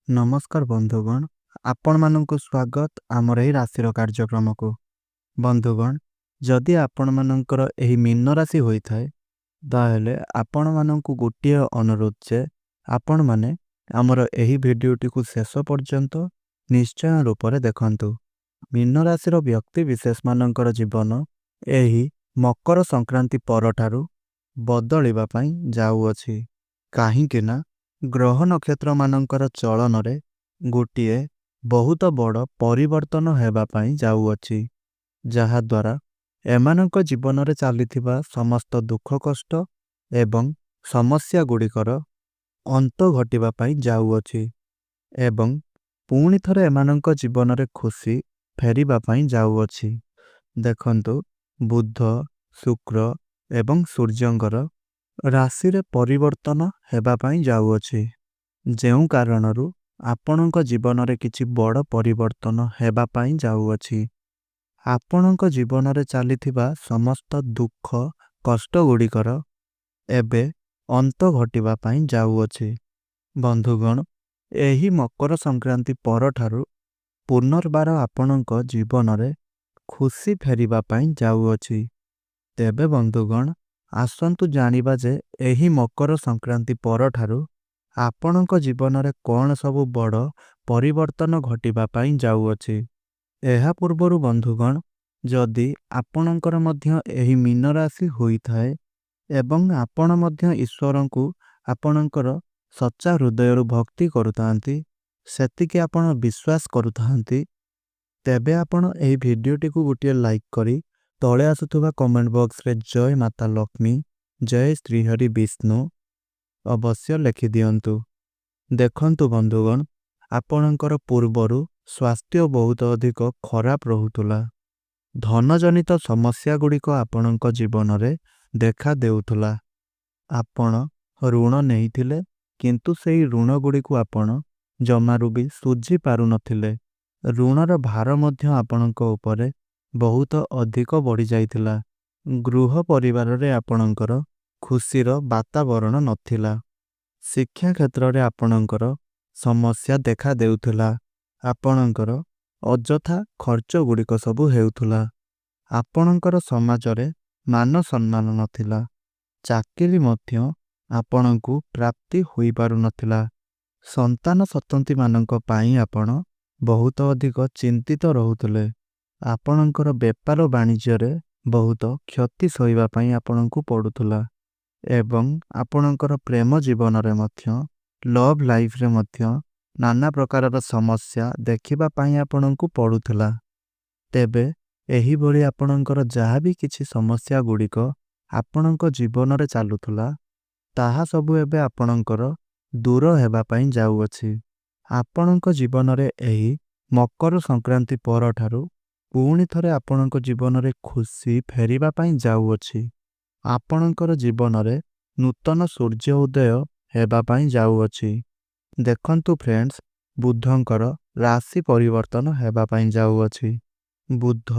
नमस्कार बंधुगण, आपण मानंकु स्वागत आमर एही राशिर कार्यक्रमको। बंधुगण, जदि आपण मानंकर एही मीन राशि होई थाए ताहेले आपण मानंकु गोटिए अनुरोध जे आपण माने आमर एही भिडियोटी को शेष पर्यंत निश्चय रूपरे देखंतु। मीन राशिर व्यक्ति विशेष मानंकर जीवन एही मकर संक्रांति परठारु बदलिबा पई जाउअछि। काहींकि ना ग्रह नक्षत्र मानंकर चलन रे गोटिए बहुत बड़ परिवर्तन हेबा पई जाउअछि, जहा द्वारा एमानंक जीवन रे चालिथिबा समस्त दुख कष्ट एवं समस्या गुड़िकर अंत घटिबा पई जाउअछि एवं पुणी थरे एमानंक जीवन रे खुशी फेरिबा पई जाउअछि। देखंतु, बुध, शुक्र एवं सूर्यंकर राशि रे परिवर्तन हेबा पई जाउअछि, जेउ कारणरु आपणक जीवन रे किछि बड़ परिवर्तन हेबा पई जाउअछि। आपणक जीवन रे चालिथिबा समस्त दुख कष्ट गुड़िकर एबे अंत घटिबा पई जाउअछि। बंधुगण, एही मकर संक्रांति परठारु पुनर्बार आपणक जीवन रे खुशी फेरिबा पई जाउअछि। तेबे बंधुगण, आसंतु जानिबा जे एही मकर संक्रांति परठारु आपणक जीवन रे कौन सबु बड़ परिवर्तन घटिबा पई जाउअछि। एहा पूर्वरु बंधुगण, जदि आपणकर मध्य एही मीन राशि होई थाए एवं आपण मध्य ईश्वरंकु आपणकर सच्चा हृदयरु भक्ति करुतांती, सेतिके आपण विश्वास करुतांती, तेबे आपण एही भिडियोटी को गोटिए लाइक करी तळे आसुथुबा कमेंट बॉक्स रे जय माता लक्ष्मी, जय श्रीहरि विष्णु अवश्य लिखि दियंतु। देखंतु बंधुगण, आपणकर पूर्वरु स्वास्थ्य बहुत अधिक खराब रहुतुला। धनजनित समस्या गुड़िक आपणक जीवन रे देखा देउथुला। आपण ऋण नेइथिले, किंतु सेई ऋण गुड़िक आपण जमारु भी सुझी पारु नथिले। ऋणर भार मध्य आपणक उपरे बहुत अधिक बढ़ी जाइथिला। गृह परिवार रे आपणकर खुशीर वातावरण नथिला। शिक्षा क्षेत्र रे आपणकर समस्या देखा देउथुला। आपणकर अजथा खर्च गुड़िक सबु हेउथुला। आपणकर समाज रे मान सम्मान नथिला। चाकरी मध्य आपणकु प्राप्ति होई पारु नथिला। संतान सतंती मानंक पाई आपण बहुत अधिक चिंतित रहुतले। आपणकर व्यापार वाणिज्य रे बहुत क्षति सहिबा पई आपणकु पडुथुला एवं आपणकर प्रेम जीवन रे मध्य लव लाइफ रे मध्य नाना प्रकार समस्या देखिबा पई आपणकु पडुथुला। तेबे एही भली आपणकर जहा भी किछि समस्या गुड़िक आपणक जीवन रे चालुथुला, ताहा सबु एबे आपणकर दूर हेबा पई जाउअछि। आपणक जीवन रे एही मकर संक्रांति परठारु पुणी थरे आपणक जीवन रे खुशी फेरिबा पई जाउअछि। आपणकर जीवन रे नूतन सूर्य उदय हेबा पई जाउअछि। देखंतु फ्रेंड्स, बुधंकर राशि परिवर्तन हेबा पई जाउअछि। बुध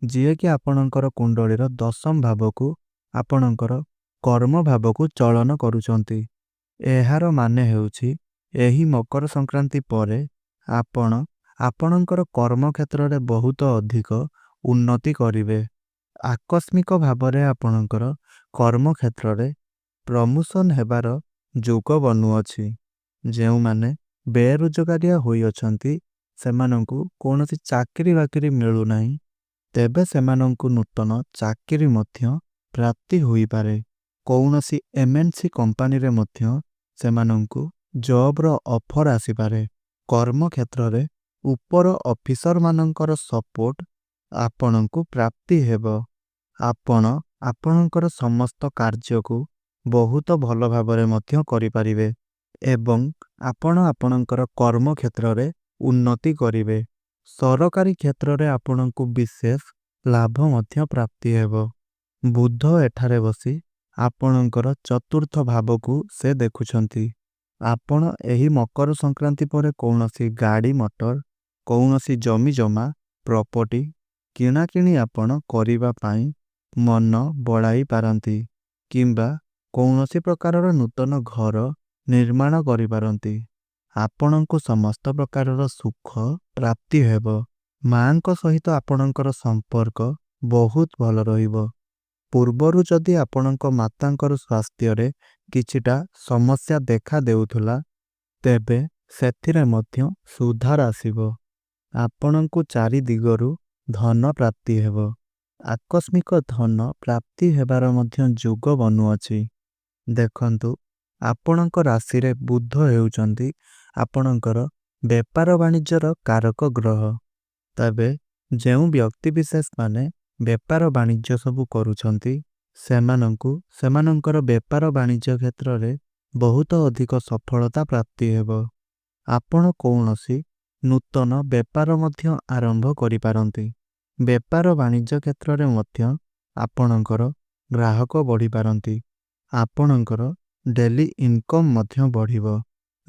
जिए कि आपणकर कुंडलीर दशम भावकु आपणकर कर्म भावकु चलन करूचंती। एहार माने हेउछि एही मकर संक्रांति परे आपण आपणकर कर्म क्षेत्र रे बहुत अधिक उन्नति करिवे। आकस्मिक भावरे आपणकर कर्म क्षेत्र रे प्रमोशन हेबार जोग बनुअछि। जेउ माने बेरोजगारिया होई अछंती, सेमानंकु कोनोसी चाकरी बाकरी मिलु नाही, तेबे सेमानंकु नूतन चाकरी मध्य प्राप्ति होई पारे। कोनोसी एमएनसी कंपनी रे मध्य सेमानंकु जॉब रो ऑफर आसी पारे। कर्म क्षेत्र रे ऊपर ऑफिसर मानंकर सपोर्ट आपणंकु प्राप्ति हेबो। आपण आपणंकर समस्त कार्य को बहुत भल भाबरे मध्य करि परिबे एवं आपण आपणंकर कर्म क्षेत्र रे उन्नति करिवे। सरकारी क्षेत्र रे आपणंकु विशेष लाभ मध्य प्राप्ति हेबो। बुध एठारे बसी आपणंकर चतुर्थ भावकु से देखुछंती। आपण एही मकर संक्रांति परे कौनसी गाड़ी मोटर, कौनसी जमी जमा प्रॉपर्टी किना किनी आपण करिबा पाई मन बढ़ाई पारंती, किंबा कौनसी प्रकारर नूतन घर निर्माण करि पारंती। ଆପଣଙ୍କୁ ସମସ୍ତ ପ୍ରକାରର ସୁଖ ପ୍ରାପ୍ତି ହେବ। ମାଙ୍କ ସହିତ ଆପଣଙ୍କର ସମ୍ପର୍କ ବହୁତ ଭଲ ରହିବ। ପୂର୍ବରୁ ଯଦି ଆପଣଙ୍କ ମାତାଙ୍କର ସ୍ୱାସ୍ଥ୍ୟରେ କିଛିଟା ସମସ୍ୟା ଦେଖା ଦେଉଥିଲା, ତେବେ ସେଥିରେ ମଧ୍ୟ ସୁଧାର ଆସିବ। ଆପଣଙ୍କୁ ଚାରି ଦିଗରୁ ଧନ ପ୍ରାପ୍ତି ହେବ। ଆକସ୍ମିକ ଧନ ପ୍ରାପ୍ତି ହେବାର ମଧ୍ୟ ଯୋଗ ବନୁଅଛି। ଦେଖନ୍ତୁ, ଆପଣଙ୍କ ରାଶିରେ ବୁଧ ହେଉଛନ୍ତି ଆପଣଙ୍କର ବେପାର ବାଣିଜ୍ୟର କାରକ ଗ୍ରହ। ତେବେ ଯେଉଁ ବ୍ୟକ୍ତିବିଶେଷମାନେ ବେପାର ବାଣିଜ୍ୟ ସବୁ କରୁଛନ୍ତି, ସେମାନଙ୍କୁ ସେମାନଙ୍କର ବେପାର ବାଣିଜ୍ୟ କ୍ଷେତ୍ରରେ ବହୁତ ଅଧିକ ସଫଳତା ପ୍ରାପ୍ତି ହେବ। ଆପଣ କୌଣସି ନୂତନ ବେପାର ମଧ୍ୟ ଆରମ୍ଭ କରିପାରନ୍ତି। ବେପାର ବାଣିଜ୍ୟ କ୍ଷେତ୍ରରେ ମଧ୍ୟ ଆପଣଙ୍କର ଗ୍ରାହକ ବଢ଼ିପାରନ୍ତି। ଆପଣଙ୍କର ଡେଲି ଇନକମ୍ ମଧ୍ୟ ବଢ଼ିବ।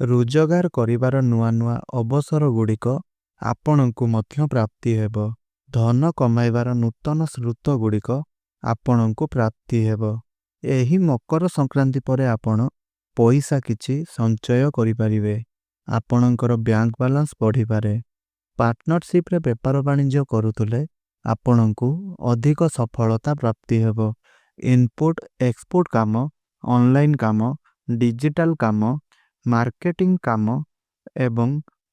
ରୋଜଗାର କରିବାର ନୂଆ ନୂଆ ଅବସର ଗୁଡ଼ିକ ଆପଣଙ୍କୁ ମଧ୍ୟ ପ୍ରାପ୍ତି ହେବ। ଧନ କମାଇବାର ନୂତନ ସ୍ରୋତ ଗୁଡ଼ିକ ଆପଣଙ୍କୁ ପ୍ରାପ୍ତି ହେବ। ଏହି ମକର ସଂକ୍ରାନ୍ତି ପରେ ଆପଣ ପଇସା କିଛି ସଞ୍ଚୟ କରିପାରିବେ। ଆପଣଙ୍କର ବ୍ୟାଙ୍କ ବାଲାନ୍ସ ବଢ଼ିପାରେ। ପାର୍ଟନରସିପ୍ରେ ବେପାର ବାଣିଜ୍ୟ କରୁଥିଲେ ଆପଣଙ୍କୁ ଅଧିକ ସଫଳତା ପ୍ରାପ୍ତି ହେବ। ଇନପୁଟ୍ ଏକ୍ସପୋର୍ଟ କାମ, ଅନଲାଇନ୍ କାମ, ଡିଜିଟାଲ କାମ, ମାର୍କେଟିଂ କାମ ଏବଂ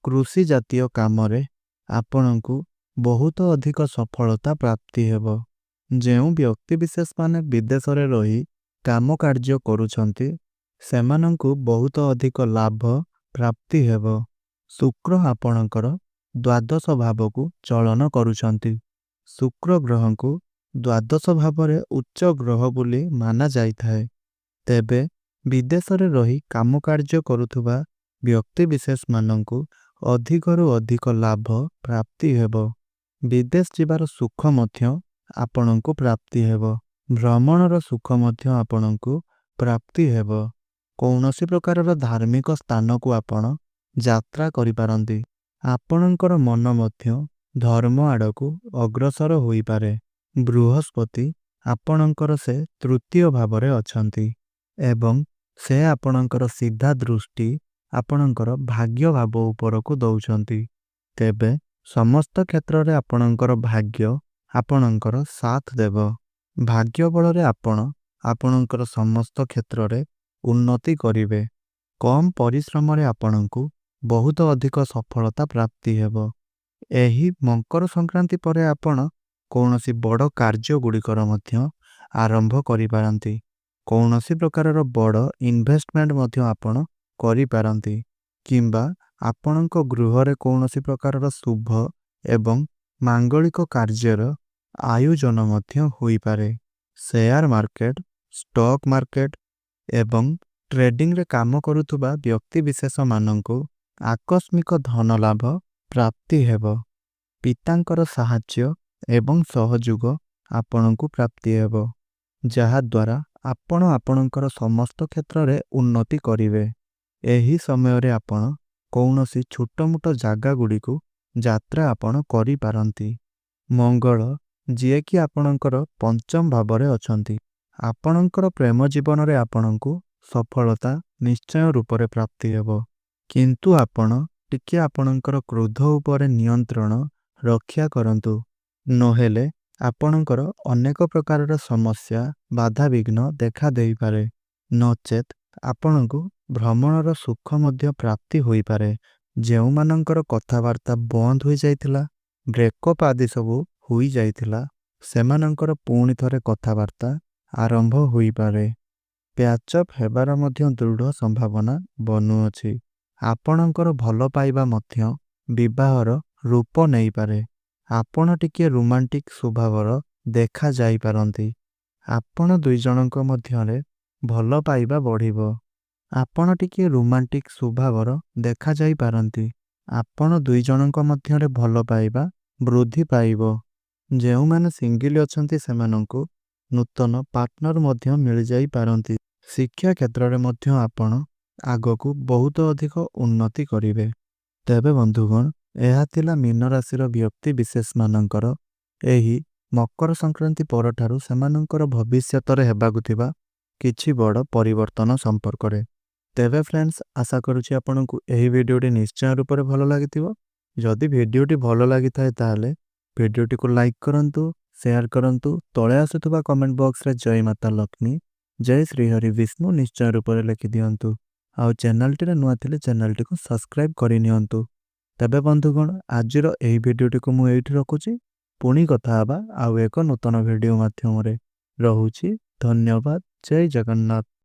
କୃଷି ଜାତୀୟ କାମରେ ଆପଣଙ୍କୁ ବହୁତ ଅଧିକ ସଫଳତା ପ୍ରାପ୍ତି ହେବ। ଯେଉଁ ବ୍ୟକ୍ତିବିଶେଷମାନେ ବିଦେଶରେ ରହି କାମ କାର୍ଯ୍ୟ କରୁଛନ୍ତି, ସେମାନଙ୍କୁ ବହୁତ ଅଧିକ ଲାଭ ପ୍ରାପ୍ତି ହେବ। ଶୁକ୍ର ଆପଣଙ୍କର ଦ୍ୱାଦଶ ଭାବକୁ ଚଳନ କରୁଛନ୍ତି। ଶୁକ୍ର ଗ୍ରହଙ୍କୁ ଦ୍ୱାଦଶ ଭାବରେ ଉଚ୍ଚ ଗ୍ରହ ବୋଲି ମାନା ଯାଇଥାଏ। ତେବେ ବିଦେଶରେ ରହି କାମ କାର୍ଯ୍ୟ କରୁଥିବା ବ୍ୟକ୍ତିବିଶେଷମାନଙ୍କୁ ଅଧିକରୁ ଅଧିକ ଲାଭ ପ୍ରାପ୍ତି ହେବ। ବିଦେଶ ଯିବାର ସୁଖ ମଧ୍ୟ ଆପଣଙ୍କୁ ପ୍ରାପ୍ତି ହେବ। ଭ୍ରମଣର ସୁଖ ମଧ୍ୟ ଆପଣଙ୍କୁ ପ୍ରାପ୍ତି ହେବ। କୌଣସି ପ୍ରକାରର ଧାର୍ମିକ ସ୍ଥାନକୁ ଆପଣ ଯାତ୍ରା କରିପାରନ୍ତି। ଆପଣଙ୍କର ମନ ମଧ୍ୟ ଧର୍ମ ଆଡ଼କୁ ଅଗ୍ରସର ହୋଇପାରେ। ବୃହସ୍ପତି ଆପଣଙ୍କର ସେ ତୃତୀୟ ଭାବରେ ଅଛନ୍ତି ଏବଂ ସେ ଆପଣଙ୍କର ସିଧା ଦୃଷ୍ଟି ଆପଣଙ୍କର ଭାଗ୍ୟ ଭାବ ଉପରକୁ ଦେଉଛନ୍ତି। ତେବେ ସମସ୍ତ କ୍ଷେତ୍ରରେ ଆପଣଙ୍କର ଭାଗ୍ୟ ଆପଣଙ୍କର ସାଥ ଦେବ। ଭାଗ୍ୟ ବଳରେ ଆପଣ ଆପଣଙ୍କର ସମସ୍ତ କ୍ଷେତ୍ରରେ ଉନ୍ନତି କରିବେ। କମ୍ ପରିଶ୍ରମରେ ଆପଣଙ୍କୁ ବହୁତ ଅଧିକ ସଫଳତା ପ୍ରାପ୍ତି ହେବ। ଏହି ମକର ସଂକ୍ରାନ୍ତି ପରେ ଆପଣ କୌଣସି ବଡ଼ କାର୍ଯ୍ୟ ଗୁଡ଼ିକର ମଧ୍ୟ ଆରମ୍ଭ କରିପାରନ୍ତି। କୌଣସି ପ୍ରକାରର ବଡ଼ ଇନଭେଷ୍ଟମେଣ୍ଟ ମଧ୍ୟ ଆପଣ କରିପାରନ୍ତି କିମ୍ବା ଆପଣଙ୍କ ଗୃହରେ କୌଣସି ପ୍ରକାରର ଶୁଭ ଏବଂ ମାଙ୍ଗଳିକ କାର୍ଯ୍ୟର ଆୟୋଜନ ମଧ୍ୟ ହୋଇପାରେ। ସେୟାର ମାର୍କେଟ, ଷ୍ଟକ୍ ମାର୍କେଟ ଏବଂ ଟ୍ରେଡିଂରେ କାମ କରୁଥିବା ବ୍ୟକ୍ତିବିଶେଷମାନଙ୍କୁ ଆକସ୍ମିକ ଧନ ଲାଭ ପ୍ରାପ୍ତି ହେବ। ପିତାଙ୍କର ସାହାଯ୍ୟ ଏବଂ ସହଯୋଗ ଆପଣଙ୍କୁ ପ୍ରାପ୍ତି ହେବ, ଯାହାଦ୍ୱାରା ଆପଣ ଆପଣଙ୍କର ସମସ୍ତ କ୍ଷେତ୍ରରେ ଉନ୍ନତି କରିବେ। ଏହି ସମୟରେ ଆପଣ କୌଣସି ଛୋଟମୋଟ ଜାଗା ଗୁଡ଼ିକୁ ଯାତ୍ରା ଆପଣ କରିପାରନ୍ତି। ମଙ୍ଗଳ, ଯିଏକି ଆପଣଙ୍କର ପଞ୍ଚମ ଭାବରେ ଅଛନ୍ତି, ଆପଣଙ୍କର ପ୍ରେମ ଜୀବନରେ ଆପଣଙ୍କୁ ସଫଳତା ନିଶ୍ଚୟ ରୂପରେ ପ୍ରାପ୍ତି ହେବ। କିନ୍ତୁ ଆପଣ ଟିକେ ଆପଣଙ୍କର କ୍ରୋଧ ଉପରେ ନିୟନ୍ତ୍ରଣ ରକ୍ଷା କରନ୍ତୁ, ନହେଲେ ଆପଣଙ୍କର ଅନେକ ପ୍ରକାରର ସମସ୍ୟା ବାଧାବିଘ୍ନ ଦେଖା ଦେଇପାରେ। ନଚେତ୍ ଆପଣଙ୍କୁ ଭ୍ରମଣର ସୁଖ ମଧ୍ୟ ପ୍ରାପ୍ତି ହୋଇପାରେ। ଯେଉଁମାନଙ୍କର କଥାବାର୍ତ୍ତା ବନ୍ଦ ହୋଇଯାଇଥିଲା, ବ୍ରେକଅପ୍ ଆଦି ସବୁ ହୋଇଯାଇଥିଲା, ସେମାନଙ୍କର ପୁଣି ଥରେ କଥାବାର୍ତ୍ତା ଆରମ୍ଭ ହୋଇପାରେ। ପ୍ୟାଚଅପ୍ ହେବାର ମଧ୍ୟ ଦୃଢ଼ ସମ୍ଭାବନା ବନୁଅଛି। ଆପଣଙ୍କର ଭଲ ପାଇବା ମଧ୍ୟ ବିବାହର ରୂପ ନେଇପାରେ। ଆପଣ ଟିକିଏ ରୋମାଣ୍ଟିକ ସ୍ୱଭାବର ଦେଖାଯାଇପାରନ୍ତି। ଆପଣ ଦୁଇ ଜଣଙ୍କ ମଧ୍ୟରେ ଭଲ ପାଇବା ବଢ଼ିବ। ଆପଣ ଟିକିଏ ରୋମାଣ୍ଟିକ ସ୍ୱଭାବର ଦେଖାଯାଇପାରନ୍ତି। ଆପଣ ଦୁଇ ଜଣଙ୍କ ମଧ୍ୟରେ ଭଲ ପାଇବା ବୃଦ୍ଧି ପାଇବ। ଯେଉଁମାନେ ସିଙ୍ଗିଲ ଅଛନ୍ତି, ସେମାନଙ୍କୁ ନୂତନ ପାର୍ଟନର ମଧ୍ୟ ମିଳିଯାଇପାରନ୍ତି। ଶିକ୍ଷା କ୍ଷେତ୍ରରେ ମଧ୍ୟ ଆପଣ ଆଗକୁ ବହୁତ ଅଧିକ ଉନ୍ନତି କରିବେ। ତେବେ ବନ୍ଧୁଗଣ, ଏହା ଥିଲା ମୀନ ରାଶିର ବ୍ୟକ୍ତି ବିଶେଷମାନଙ୍କର ଏହି ମକର ସଂକ୍ରାନ୍ତି ପରଠାରୁ ସେମାନଙ୍କର ଭବିଷ୍ୟତରେ ହେବାକୁ ଥିବା କିଛି ବଡ଼ ପରିବର୍ତ୍ତନ ସମ୍ପର୍କରେ। ତେବେ ଫ୍ରେଣ୍ଡସ୍ ଆଶା କରୁଛି ଆପଣଙ୍କୁ ଏହି ଭିଡ଼ିଓଟି ନିଶ୍ଚୟ ରୂପରେ ଭଲ ଲାଗିଥିବ। ଯଦି ଭିଡ଼ିଓଟି ଭଲ ଲାଗିଥାଏ ତାହେଲେ ଭିଡ଼ିଓଟିକୁ ଲାଇକ୍ କରନ୍ତୁ, ସେୟାର କରନ୍ତୁ, ତଳେ ଆସୁଥିବା କମେଣ୍ଟ ବକ୍ସରେ ଜୟ ମାତା ଲକ୍ଷ୍ମୀ, ଜୟ ଶ୍ରୀହରି ବିଷ୍ଣୁ ନିଶ୍ଚୟ ରୂପରେ ଲେଖିଦିଅନ୍ତୁ। ଆଉ ଚ୍ୟାନେଲଟିରେ ନୂଆ ଥିଲେ ଚ୍ୟାନେଲଟିକୁ ସବସ୍କ୍ରାଇବ୍ କରିନିଅନ୍ତୁ। ତେବେ ବନ୍ଧୁଗଣ ଆଜିର ଏହି ଭିଡ଼ିଓଟିକୁ ମୁଁ ଏଇଠି ରଖୁଛି। ପୁଣି କଥା ହେବା ଆଉ ଏକ ନୂତନ ଭିଡ଼ିଓ ମାଧ୍ୟମରେ। ରହୁଛି। ଧନ୍ୟବାଦ। ଜୟ ଜଗନ୍ନାଥ।